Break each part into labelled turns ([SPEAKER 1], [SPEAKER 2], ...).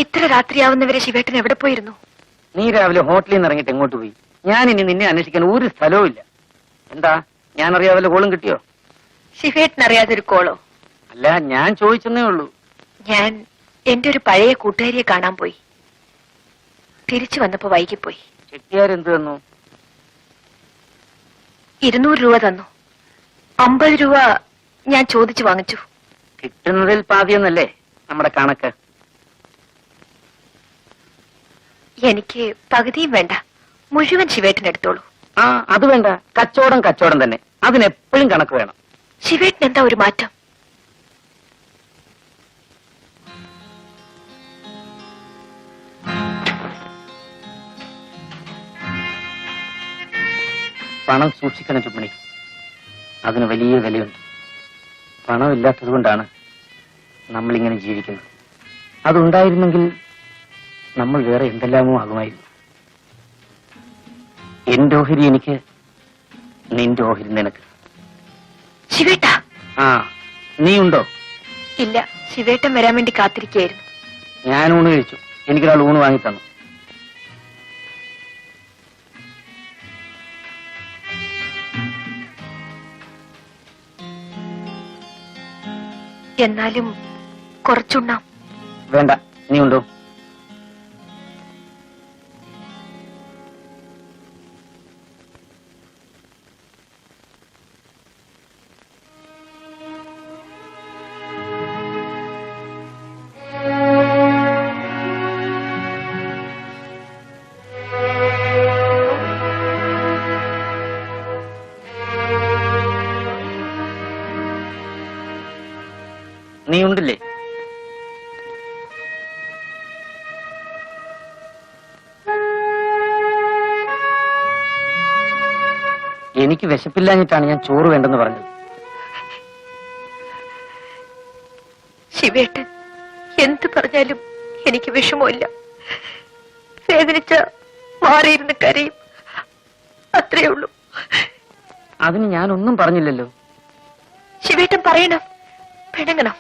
[SPEAKER 1] ഇത്ര രാത്രിയാവുന്നവരെ ശിവേട്ടൻ എവിടെ പോയിരുന്നു?
[SPEAKER 2] നീ രാവിലെ ഹോട്ടലിൽ നിന്ന് ഇറങ്ങിയിട്ട് എങ്ങോട്ട് പോയി? ഞാൻ ഇനി നിന്നെ അന്വേഷിക്കാൻ ഒരു സ്ഥലവും ഇല്ല. എന്താ, ഞാൻ അറിയാതെ കോളും കിട്ടിയോ?
[SPEAKER 1] ശിവേട്ടൻ അറിയാതൊരു കോളോ?
[SPEAKER 2] അല്ല, ഞാൻ ചോദിച്ചെന്നേ ഉള്ളൂ.
[SPEAKER 1] ഞാൻ എന്റെ ഒരു പഴയ കൂട്ടുകാരിയെ കാണാൻ പോയി. തിരിച്ചു വന്നപ്പോ വൈകിപ്പോയി.
[SPEAKER 2] ചെട്ടിയാരെന്ത് തന്നു?
[SPEAKER 1] 200 രൂപ തന്നു. 50 രൂപ ഞാൻ ചോദിച്ചു വാങ്ങിച്ചു.
[SPEAKER 2] കിട്ടുന്നതിൽ പാതിയെന്നല്ലേ നമ്മുടെ കണക്ക്?
[SPEAKER 1] എനിക്ക് പകുതിയും വേണ്ട, മുഴുവൻ ശിവേട്ടൻ എടുത്തോളൂ.
[SPEAKER 2] ആ, അത് വേണ്ട. കച്ചവടം തന്നെ. അതിനെപ്പോഴും കണക്ക് വേണം.
[SPEAKER 1] ശിവേട്ടൻ എന്താ ഒരു മാറ്റം?
[SPEAKER 2] പണം സൂക്ഷിക്കണം ചുമണി. അതിന് വലിയ വിലയുണ്ട്. പണമില്ലാത്തത് കൊണ്ടാണ് നമ്മളിങ്ങനെ ജീവിക്കുന്നത്. അതുണ്ടായിരുന്നെങ്കിൽ നമ്മൾ വേറെ എന്തെല്ലാമോ ആകുമായിരുന്നു. എന്റെ ഓഹരി എനിക്ക്, നിന്റെ ഓഹരി നിനക്ക്.
[SPEAKER 1] ശിവേട്ട.
[SPEAKER 2] ആ, നീ ഉണ്ടോ?
[SPEAKER 1] ഇല്ല, ശിവേട്ടൻ വരാൻ വേണ്ടി കാത്തിരിക്കുകയായിരുന്നു.
[SPEAKER 2] ഞാൻ ഊണ് കഴിച്ചു. എനിക്കൊരാൾ ഊണ് വാങ്ങി തന്നു.
[SPEAKER 1] എന്നാലും കുറച്ചുണ്ണാം.
[SPEAKER 2] വേണ്ട, നീ ഉണ്ടോ? നീ ഉണ്ടില്ലേ? എനിക്ക് വിശപ്പില്ലാഞ്ഞിട്ടാണ് ഞാൻ ചോറ് വേണ്ടെന്ന് പറഞ്ഞത്.
[SPEAKER 1] ശിവേട്ടൻ എന്ത് പറഞ്ഞാലും എനിക്ക് വിഷമമില്ല. വേദനിച്ച മാറിയിരുന്ന് കരയും, അത്രേ ഉള്ളൂ.
[SPEAKER 2] അതിന് ഞാനൊന്നും പറഞ്ഞില്ലല്ലോ.
[SPEAKER 1] ശിവേട്ടൻ പറയണം, പിണങ്ങണം,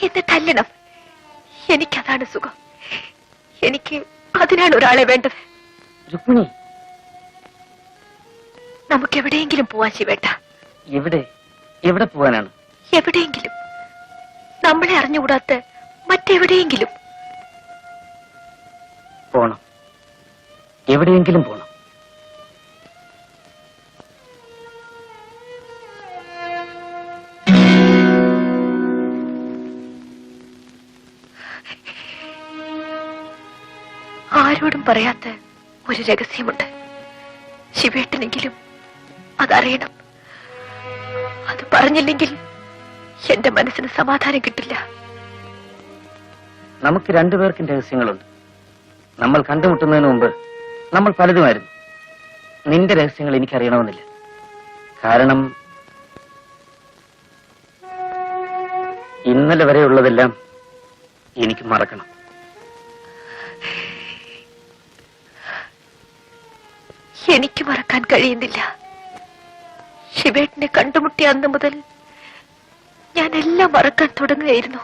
[SPEAKER 1] എന്നെ തല്ലണം. എനിക്കതാണ് സുഖം. എനിക്ക് അതിനാണ് ഒരാളെ വേണ്ടത്.
[SPEAKER 2] രുക്മിണി,
[SPEAKER 1] നമുക്ക് എവിടെയെങ്കിലും പോവാൻ ശിവേട്ട.
[SPEAKER 2] എവിടെ? എവിടെ പോവാനാണ്?
[SPEAKER 1] എവിടെയെങ്കിലും, നമ്മളെ അറിഞ്ഞുകൂടാത്ത മറ്റെവിടെയെങ്കിലും
[SPEAKER 2] പോണം. എവിടെയെങ്കിലും പോണം.
[SPEAKER 1] ആരോടും പറയാത്ത ഒരു രഹസ്യമുണ്ട്. ശിവേട്ടനെങ്കിലും അതറിയണം. അത് പറഞ്ഞില്ലെങ്കിൽ എന്റെ മനസ്സിന് സമാധാനം കിട്ടില്ല.
[SPEAKER 2] നമുക്ക് രണ്ടുപേർക്കും രഹസ്യങ്ങളുണ്ട്. നമ്മൾ കണ്ടുമുട്ടുന്നതിന് മുമ്പ് നമ്മൾ പലതുമായിരുന്നു. നിന്റെ രഹസ്യങ്ങൾ എനിക്കറിയണമെന്നില്ല. കാരണം ഇന്നലെ വരെയുള്ളതെല്ലാം എനിക്ക് മറക്കണം.
[SPEAKER 1] എനിക്ക് മറക്കാൻ കഴിയുന്നില്ല. ശിവേട്ടനെ കണ്ടുമുട്ടിയ അന്ന് മുതൽ ഞാൻ എല്ലാം മറക്കാൻ തുടങ്ങുകയായിരുന്നു.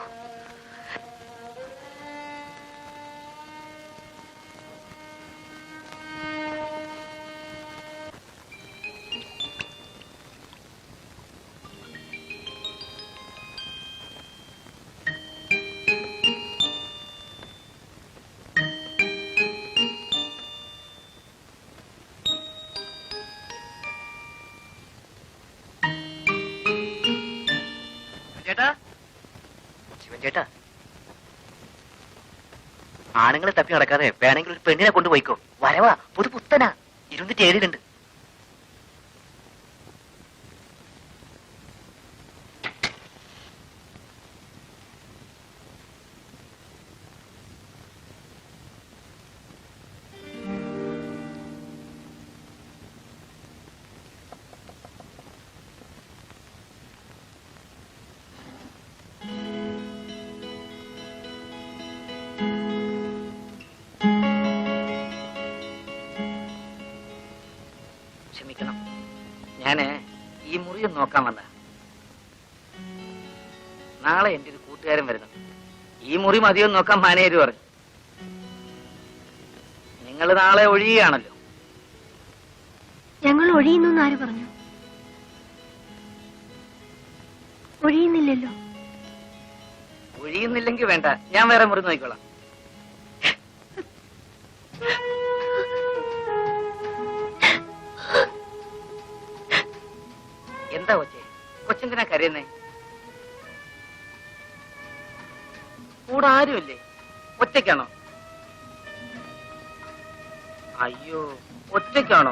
[SPEAKER 3] ചേട്ടാ, ആണുങ്ങളെ തപ്പി നടക്കാതെ വേണമെങ്കിൽ ഒരു പെണ്ണിനെ കൊണ്ടുപോയിക്കോ. വരവാ, പുതു പുത്തനാ, 27
[SPEAKER 2] ക്ഷമിക്കണം, ഞാന് ഈ മുറിയും നോക്കാൻ വന്ന. നാളെ എന്റെ ഒരു കൂട്ടുകാരൻ വരുന്നു. ഈ മുറി മതിയോ നോക്കാൻ മാനേജർ പറഞ്ഞു. നിങ്ങൾ നാളെ ഒഴിയുകയാണല്ലോ.
[SPEAKER 1] ഞങ്ങൾ ഒഴിയുന്നു ആര് പറഞ്ഞു? ഒഴിയുന്നില്ലല്ലോ.
[SPEAKER 2] ഒഴിയുന്നില്ലെങ്കിൽ വേണ്ട, ഞാൻ വേറെ മുറി നോക്കിക്കോളാം. എന്താ കൊച്ചേ, കൊച്ചെന്തിനാ കരയുന്നേ? കൂടെ ആരുമില്ലേ? ഒറ്റയ്ക്കാണോ? അയ്യോ, ഒറ്റയ്ക്കാണോ?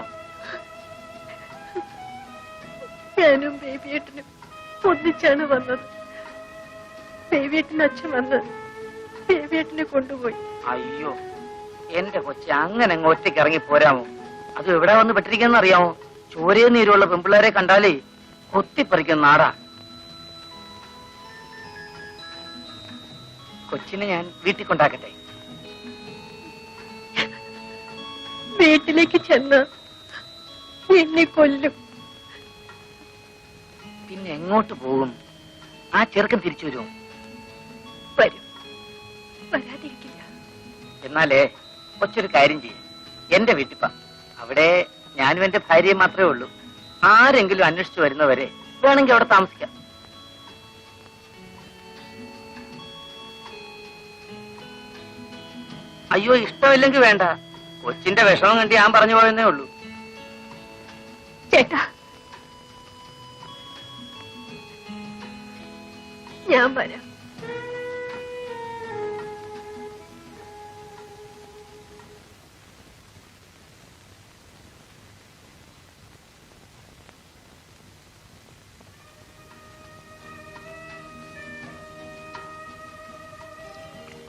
[SPEAKER 1] ഞാനും ബേബിയേട്ടനും ഒന്നിച്ചാണ് വന്നത്. ബേബിയേട്ടന് അച്ഛൻ വന്ന് ബേബിയേട്ടനെ കൊണ്ടുപോയി.
[SPEAKER 2] അയ്യോ, എന്റെ കൊച്ചെ, അങ്ങനെ അങ്ങ് ഒറ്റയ്ക്ക് ഇറങ്ങി പോരാമോ? അത് എവിടെ വന്ന് പെട്ടിരിക്കാന്ന് അറിയാമോ? ചോരയും നീരുള്ള പെൺപിള്ളേരെ കണ്ടാലേ കൊത്തിപ്പറിക്കുന്ന നാടാ. കൊച്ചിനെ ഞാൻ വീട്ടിൽ കൊണ്ടാക്കട്ടെ?
[SPEAKER 1] വീട്ടിലേക്ക് ചെന്ന് എന്നെ കൊല്ലും.
[SPEAKER 2] പിന്നെ എങ്ങോട്ട് പോകും? ആ ചെറുക്കൻ തിരിച്ചു വരുമോ?
[SPEAKER 1] വരും, വരാതിരിക്കില്ല.
[SPEAKER 2] എന്നാലേ കൊച്ചൊരു കാര്യം ചെയ്യും, എന്റെ വീട്ടിപ്പ. അവിടെ ഞാനും എന്റെ ഭാര്യയും മാത്രമേ ഉള്ളൂ. ആരെങ്കിലും അന്വേഷിച്ചു വരുന്നവരെ വേണമെങ്കിൽ അവിടെ താമസിക്കാം. അയ്യോ, ഇഷ്ടമില്ലെങ്കിൽ വേണ്ട. കൊച്ചിന്റെ വിഷമം കണ്ടി ഞാൻ പറഞ്ഞു പോയെന്നേ ഉള്ളൂ.
[SPEAKER 1] ചേട്ടാ, ഞാൻ വരാം.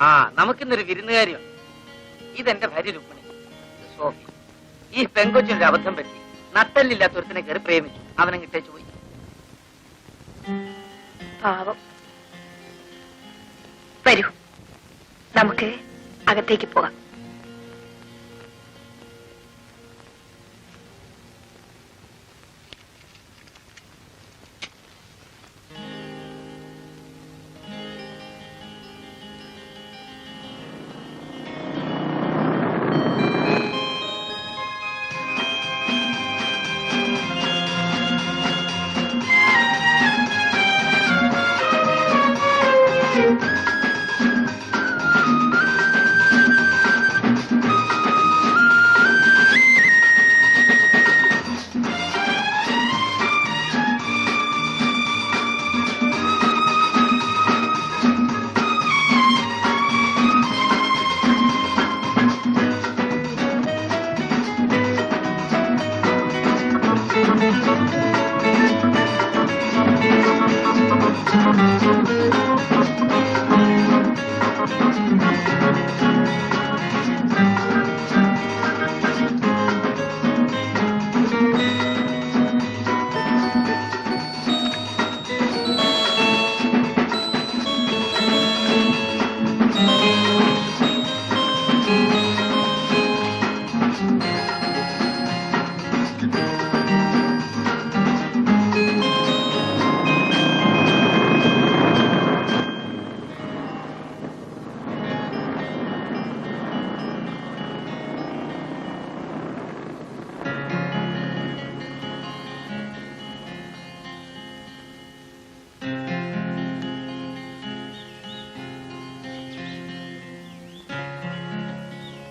[SPEAKER 2] ആ, നമുക്കിന്നൊരു വിരുന്നുകാരിയുണ്ട്. ഇതെന്റെ ഭാര്യ രുക്മിണി, സോഫി. ഈ പെങ്കൊച്ചിനൊരു അബദ്ധം പറ്റി. നട്ടല്ലില്ലാത്ത ഒരുത്തിനെ കയറി പ്രേമിച്ചു. അവനെ കിട്ടേച്ചു പോയി.
[SPEAKER 1] പാവം. വരൂ, നമുക്ക് അകത്തേക്ക് പോകാം.
[SPEAKER 4] Thank you.